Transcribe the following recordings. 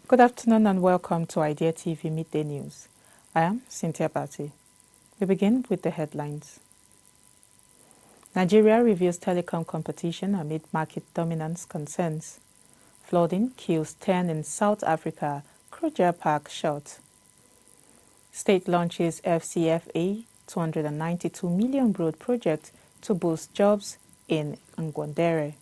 Good afternoon and welcome to Idea TV Midday News. I am Cynthia Bati. We begin with the headlines. Nigeria reviews telecom competition amid market dominance concerns. Flooding kills 10 in South Africa, Kruger Park shot. State launches FCFA 292 million road project to boost jobs in Ngwandere.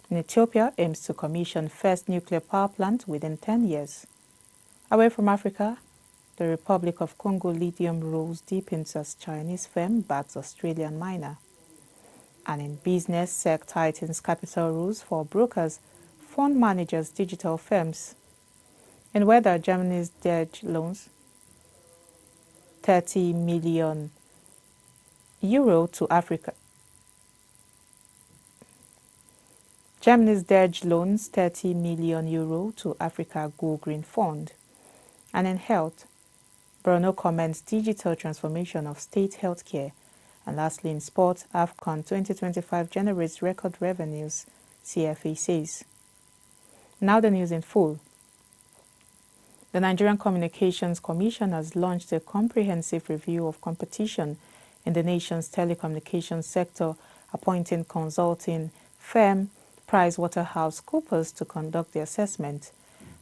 In Ethiopia aims to commission first nuclear power plant within 10 years. Away from Africa, the Republic of Congo lithium rolls deepens as Chinese firm backs Australian miner. And in business, SEC tightens capital rules for brokers, fund managers, digital firms. In weather, Germany's debt loans 30 million euro to Africa. Germany's debt loans 30 million euro to Africa Go Green Fund. And in health, Borno comments digital transformation of state healthcare. And lastly, in sport, AFCON 2025 generates record revenues, CFA says. Now the news in full. The Nigerian Communications Commission has launched a comprehensive review of competition in the nation's telecommunications sector, appointing consulting firm PricewaterhouseCoopers to conduct the assessment.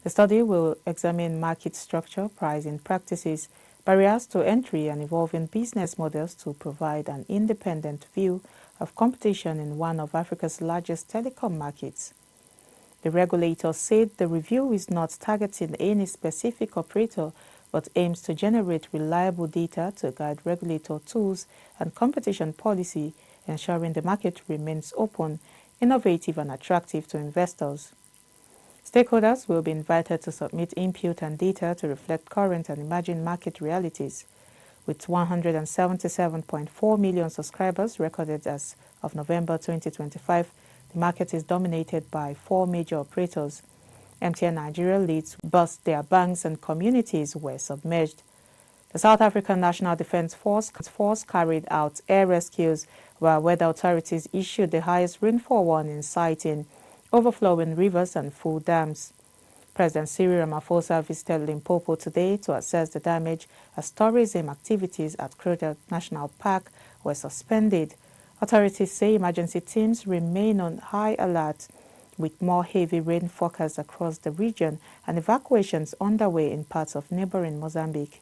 The study will examine market structure, pricing practices, barriers to entry, and evolving business models to provide an independent view of competition in one of Africa's largest telecom markets. The regulator said the review is not targeting any specific operator, but aims to generate reliable data to guide regulator tools and competition policy, ensuring the market remains open, innovative, and attractive to investors. Stakeholders will be invited to submit input and data to reflect current and emerging market realities. With 177.4 million subscribers recorded as of November 2025, the market is dominated by 4 major operators. MTN Nigeria leads, but their banks and communities were submerged. The South African National Defence Force carried out air rescues while weather authorities issued the highest rainfall warning, citing overflowing rivers and full dams. President Cyril Ramaphosa visited Limpopo today to assess the damage as tourism activities at Kruger National Park were suspended. Authorities say emergency teams remain on high alert with more heavy rain forecast across the region and evacuations underway in parts of neighboring Mozambique.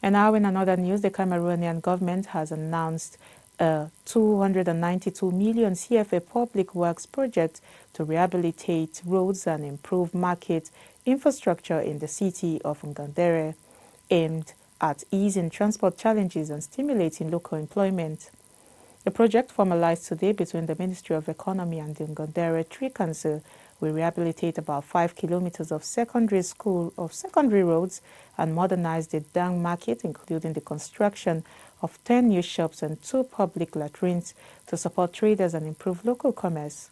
And now in another news, the Cameroonian government has announced a 292 million CFA public works project to rehabilitate roads and improve market infrastructure in the city of Ngwandere, aimed at easing transport challenges and stimulating local employment. The project, formalized today between the Ministry of Economy and the Ngwandere Tree Council, will rehabilitate about 5 kilometers of secondary roads and modernize the Dang market, including the construction of 10 new shops and 2 public latrines to support traders and improve local commerce.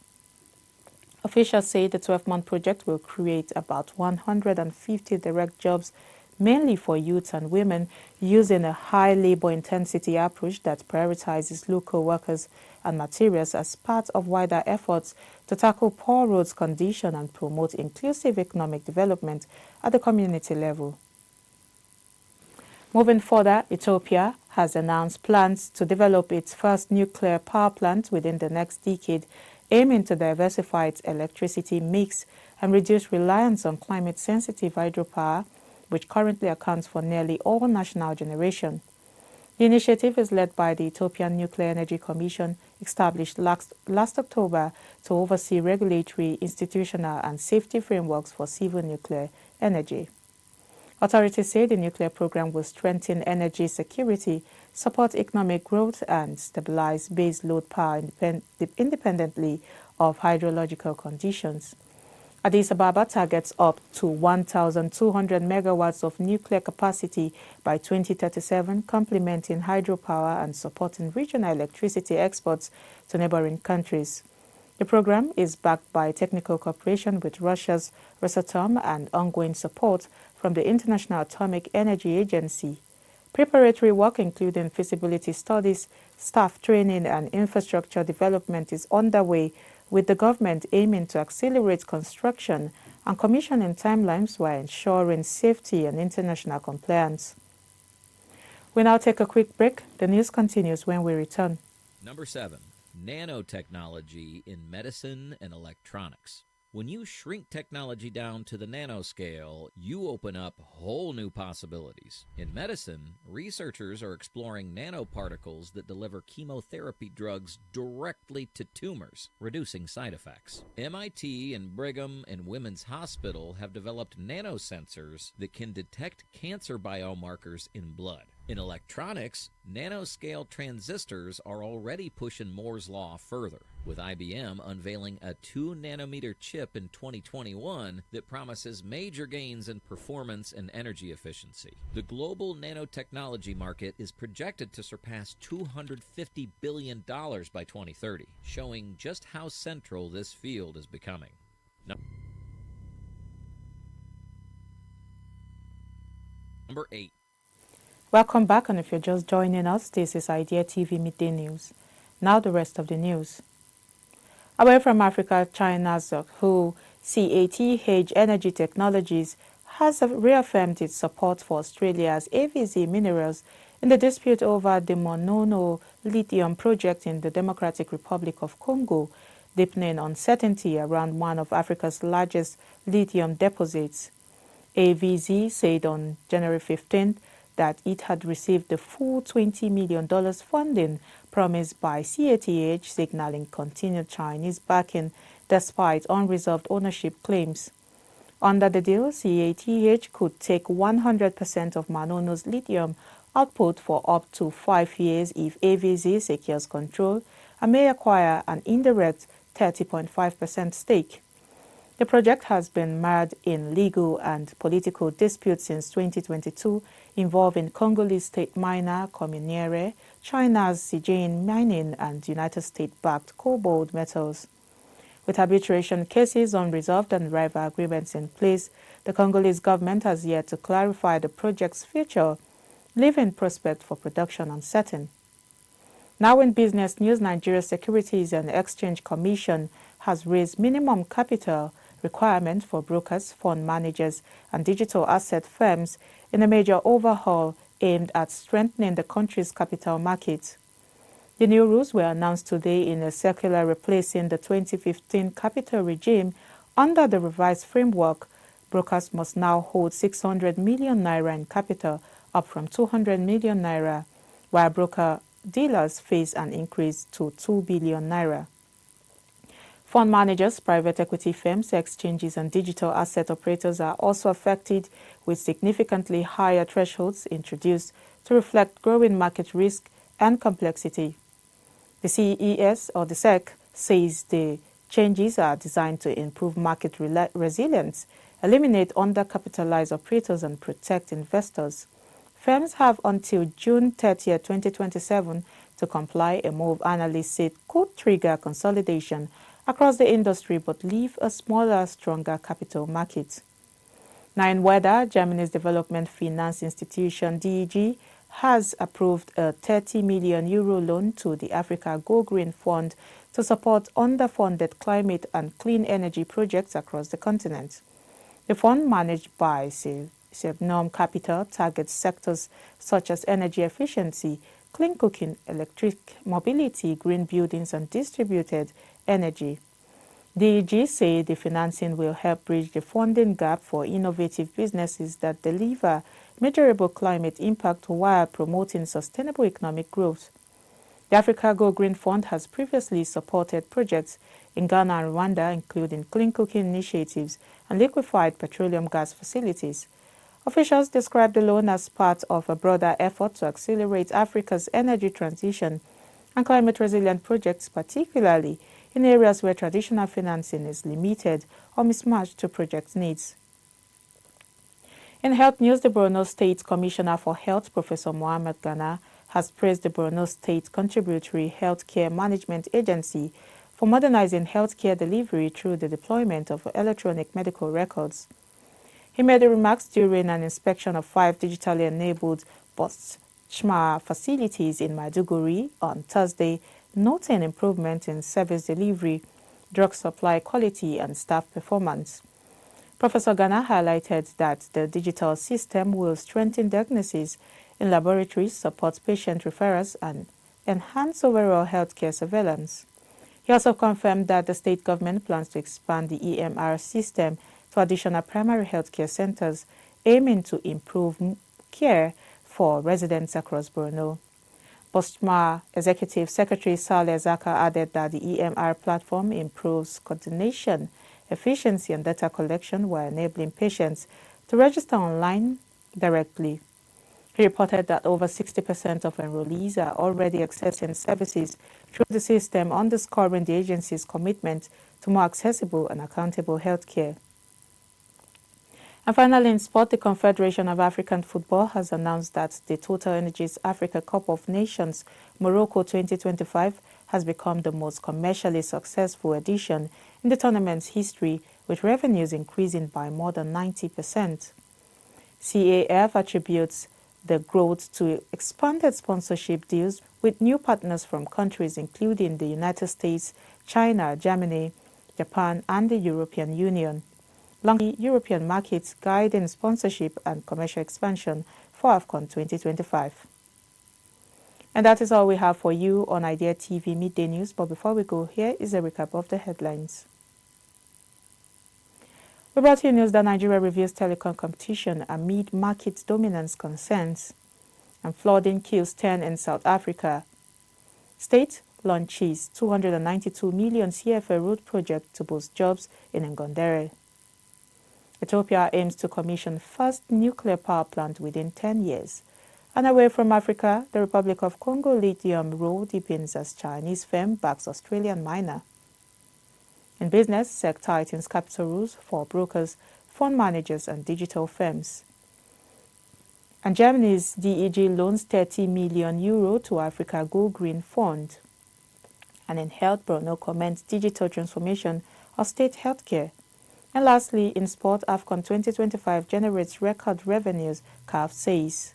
Officials say the 12-month project will create about 150 direct jobs, mainly for youth and women, using a high labor intensity approach that prioritizes local workers and materials as part of wider efforts to tackle poor roads condition and promote inclusive economic development at the community level. Moving further, Ethiopia has announced plans to develop its first nuclear power plant within the next decade, aiming to diversify its electricity mix and reduce reliance on climate-sensitive hydropower, which currently accounts for nearly all national generation. The initiative is led by the Ethiopian Nuclear Energy Commission, established last October to oversee regulatory, institutional, and safety frameworks for civil nuclear energy. Authorities say the nuclear program will strengthen energy security, support economic growth, and stabilize base load power independently of hydrological conditions. Addis Ababa targets up to 1,200 megawatts of nuclear capacity by 2037, complementing hydropower and supporting regional electricity exports to neighboring countries. The program is backed by technical cooperation with Russia's Rosatom and ongoing support from the International Atomic Energy Agency. Preparatory work, including feasibility studies, staff training, and infrastructure development, is underway, with the government aiming to accelerate construction and commissioning timelines while ensuring safety and international compliance. We now take a quick break. The news continues when we return. Number 7. Nanotechnology in medicine and electronics. When you shrink technology down to the nanoscale, you open up whole new possibilities. In medicine, researchers are exploring nanoparticles that deliver chemotherapy drugs directly to tumors, reducing side effects. MIT and Brigham and Women's Hospital have developed nanosensors that can detect cancer biomarkers in blood. In electronics, nanoscale transistors are already pushing Moore's Law further, with IBM unveiling a 2-nanometer chip in 2021 that promises major gains in performance and energy efficiency. The global nanotechnology market is projected to surpass $250 billion by 2030, showing just how central this field is becoming. Number 8. Welcome back, and if you're just joining us, this is Idea TV Midday News. Now the rest of the news. Away from Africa, China's WHO CATH Energy Technologies has reaffirmed its support for Australia's AVZ Minerals in the dispute over the Monono lithium project in the Democratic Republic of Congo, deepening uncertainty around one of Africa's largest lithium deposits. AVZ said on January 15th that it had received the full $20 million funding promised by CATH, signaling continued Chinese backing despite unresolved ownership claims. Under the deal, CATH could take 100% of Monono's lithium output for up to 5 years if AVZ secures control and may acquire an indirect 30.5% stake. The project has been mired in legal and political disputes since 2022 involving Congolese state miner Communiere, China's Zijin Mining, and United States-backed Cobalt Metals. With arbitration cases unresolved and rival agreements in place, the Congolese government has yet to clarify the project's future, leaving prospects for production uncertain. Now in business news, Nigeria's Securities and Exchange Commission has raised minimum capital requirements for brokers, fund managers, and digital asset firms in a major overhaul aimed at strengthening the country's capital markets. The new rules were announced today in a circular replacing the 2015 capital regime. Under the revised framework, brokers must now hold 600 million naira in capital, up from 200 million naira, while broker dealers face an increase to 2 billion naira. Fund managers, private equity firms, exchanges, and digital asset operators are also affected, with significantly higher thresholds introduced to reflect growing market risk and complexity. The CES, or the SEC, says the changes are designed to improve market resilience, eliminate undercapitalized operators, and protect investors. Firms have until June 30, 2027 to comply, a move analysts said could trigger consolidation across the industry but leave a smaller, stronger capital market. Now in weather, Germany's development finance institution DEG has approved a €30 million loan to the Africa Go Green Fund to support underfunded climate and clean energy projects across the continent. The fund, managed by Sevnom Capital, targets sectors such as energy efficiency, clean cooking, electric mobility, green buildings, and distributed energy. DEG say the financing will help bridge the funding gap for innovative businesses that deliver measurable climate impact while promoting sustainable economic growth. The Africa Go Green Fund has previously supported projects in Ghana and Rwanda, including clean cooking initiatives and liquefied petroleum gas facilities. Officials describe the loan as part of a broader effort to accelerate Africa's energy transition and climate-resilient projects, particularly in areas where traditional financing is limited or mismatched to project needs. In health news, the Borno State Commissioner for Health, Professor Mohammed Ghana, has praised the Borno State Contributory Healthcare Management Agency for modernizing healthcare delivery through the deployment of electronic medical records. He made the remarks during an inspection of 5 digitally enabled post-CHMA facilities in Maiduguri on Thursday, noting improvement in service delivery, drug supply quality, and staff performance. Professor Ghana highlighted that the digital system will strengthen diagnosis in laboratories, support patient referrals, and enhance overall healthcare surveillance. He also confirmed that the state government plans to expand the EMR system to additional primary healthcare centers, aiming to improve care for residents across Borno. Bostma Executive Secretary Saleh Zaka added that the EMR platform improves coordination, efficiency, and data collection while enabling patients to register online directly. He reported that over 60% of enrollees are already accessing services through the system, underscoring the agency's commitment to more accessible and accountable healthcare. And finally, in sport, the Confederation of African Football has announced that the Total Energies Africa Cup of Nations Morocco 2025 has become the most commercially successful edition in the tournament's history, with revenues increasing by more than 90%. CAF attributes the growth to expanded sponsorship deals with new partners from countries including the United States, China, Germany, Japan, and the European Union. Long European markets guiding sponsorship and commercial expansion for AFCON 2025. And that is all we have for you on Idea TV Midday News. But before we go, here is a recap of the headlines. We brought you news that Nigeria reviews telecom competition amid market dominance concerns. And flooding kills 10 in South Africa. State launches 292 million CFA road project to boost jobs in Ngondere. Ethiopia aims to commission first nuclear power plant within 10 years. And away from Africa, the Republic of Congo lithium roll deepens as Chinese firm backs Australian miner. In business, SEC tightens capital rules for brokers, fund managers, and digital firms. And Germany's DEG loans 30 million euro to Africa Go Green Fund. And in health, Borno comments digital transformation of state healthcare. And lastly, in sport, AFCON 2025 generates record revenues, CAF says.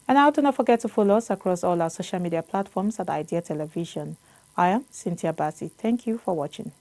And now do not forget to follow us across all our social media platforms at Idea Television. I am Cynthia Bassi. Thank you for watching.